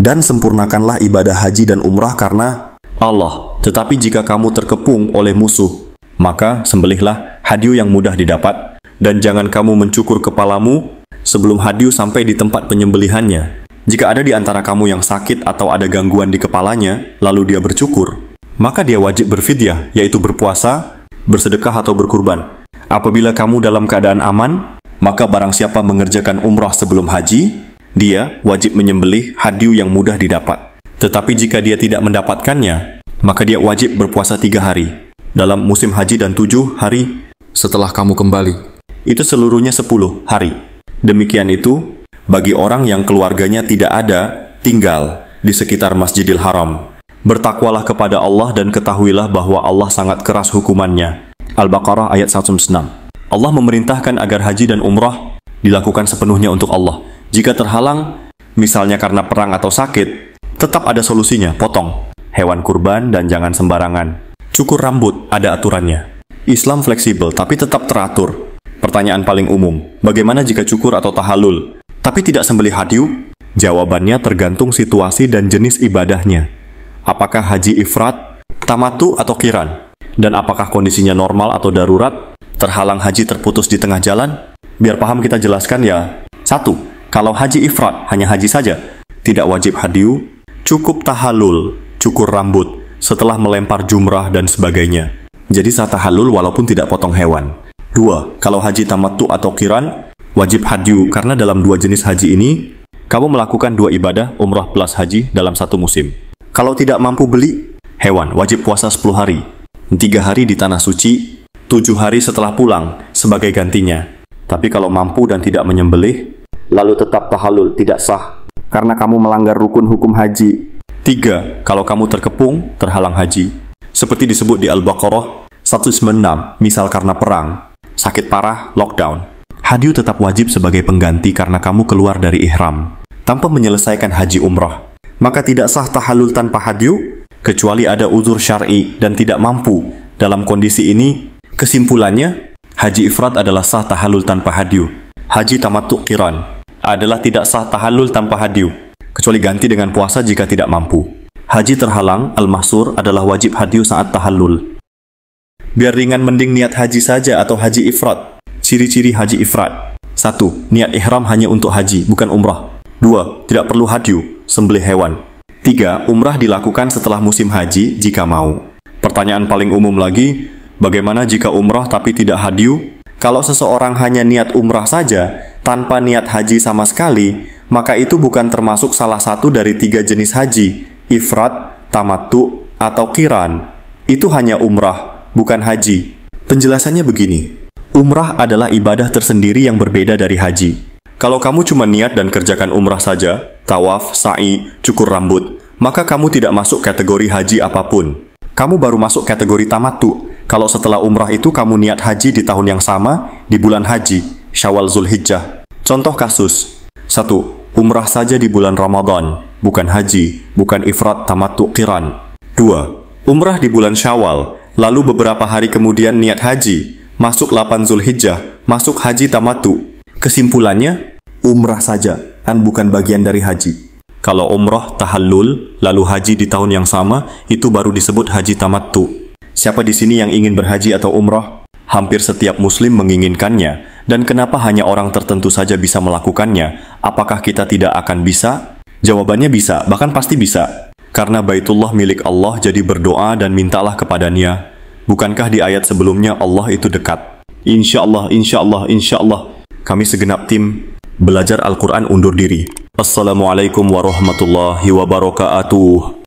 Dan sempurnakanlah ibadah haji dan umrah karena Allah. Tetapi jika kamu terkepung oleh musuh, maka sembelihlah hadyu yang mudah didapat, dan jangan kamu mencukur kepalamu sebelum hadyu sampai di tempat penyembelihannya. Jika ada di antara kamu yang sakit atau ada gangguan di kepalanya, lalu dia bercukur, maka dia wajib berfidyah, yaitu berpuasa, bersedekah atau berkurban. Apabila kamu dalam keadaan aman, maka barang siapa mengerjakan umrah sebelum haji, dia wajib menyembelih hadyu yang mudah didapat. Tetapi jika dia tidak mendapatkannya, maka dia wajib berpuasa 3 hari dalam musim haji dan 7 hari setelah kamu kembali. Itu seluruhnya 10 hari. Demikian itu bagi orang yang keluarganya tidak ada tinggal di sekitar Masjidil Haram. Bertakwalah kepada Allah dan ketahuilah bahwa Allah sangat keras hukumannya. Al-Baqarah ayat 106. Allah memerintahkan agar haji dan umrah dilakukan sepenuhnya untuk Allah. Jika terhalang, misalnya karena perang atau sakit, tetap ada solusinya, potong hewan kurban dan jangan sembarangan. Cukur rambut, ada aturannya. Islam fleksibel tapi tetap teratur. Pertanyaan paling umum, bagaimana jika cukur atau tahallul, tapi tidak sembelih hadyu? Jawabannya tergantung situasi dan jenis ibadahnya. Apakah haji ifrat, tamattu atau qiran? Dan apakah kondisinya normal atau darurat? Terhalang haji terputus di tengah jalan? Biar paham kita jelaskan ya. 1. Kalau haji ifrat, hanya haji saja, tidak wajib hadyu, cukup tahallul, cukur rambut, setelah melempar jumrah dan sebagainya. Jadi sah tahallul walaupun tidak potong hewan. 2. Kalau haji tamattu atau qiran, wajib hadyu karena dalam 2 jenis haji ini, kamu melakukan 2 ibadah, umrah plus haji dalam 1 musim. Kalau tidak mampu beli hewan, wajib puasa 10 hari. 3 hari di tanah suci, 7 hari setelah pulang sebagai gantinya. Tapi kalau mampu dan tidak menyembelih, lalu tetap tahallul, tidak sah karena kamu melanggar rukun hukum haji. 3. Kalau kamu terkepung, terhalang haji, seperti disebut di Al-Baqarah 196, misal karena perang, sakit parah, lockdown, hadyu tetap wajib sebagai pengganti karena kamu keluar dari ihram tanpa menyelesaikan haji umrah. Maka tidak sah tahallul tanpa hadyu kecuali ada uzur syar'i dan tidak mampu. Dalam kondisi ini, kesimpulannya, haji ifrat adalah sah tahallul tanpa hadyu. Haji tamattu qiran adalah tidak sah tahallul tanpa hadyu, kecuali ganti dengan puasa jika tidak mampu. Haji terhalang, al-mahsur, adalah wajib hadyu saat tahallul. Biar ringan mending niat haji saja atau haji ifrat. Ciri-ciri haji ifrat. 1. Niat ihram hanya untuk haji, bukan umrah. 2. Tidak perlu hadyu, sembelih hewan. 3. Umrah dilakukan setelah musim haji jika mau. Pertanyaan paling umum lagi, bagaimana jika umrah tapi tidak hadyu? Kalau seseorang hanya niat umrah saja, tanpa niat haji sama sekali, maka itu bukan termasuk salah satu dari 3 jenis haji, ifrat, tamattu, atau qiran. Itu hanya umrah, bukan haji. Penjelasannya begini, umrah adalah ibadah tersendiri yang berbeda dari haji. Kalau kamu cuma niat dan kerjakan umrah saja, tawaf, sa'i, cukur rambut, maka kamu tidak masuk kategori haji apapun. Kamu baru masuk kategori tamattu. Kalau setelah umrah itu kamu niat haji di tahun yang sama, di bulan haji, Syawal Zulhijjah. Contoh kasus. 1. Umrah saja di bulan Ramadan, bukan haji, bukan ifrat, tamattu, qiran. 2. Umrah di bulan Syawal, lalu beberapa hari kemudian niat haji, masuk 8 Zulhijjah, masuk haji tamattu. Kesimpulannya, umrah saja, kan bukan bagian dari haji. Kalau umrah, tahallul, lalu haji di tahun yang sama, itu baru disebut haji tamattu. Siapa di sini yang ingin berhaji atau umrah? Hampir setiap muslim menginginkannya. Dan kenapa hanya orang tertentu saja bisa melakukannya? Apakah kita tidak akan bisa? Jawabannya bisa, bahkan pasti bisa. Karena Baitullah milik Allah, jadi berdoa dan mintalah kepadanya. Bukankah di ayat sebelumnya Allah itu dekat? Insya Allah, insya Allah, insya Allah. Kami segenap tim belajar Al-Quran undur diri. Assalamualaikum warahmatullahi wabarakatuh.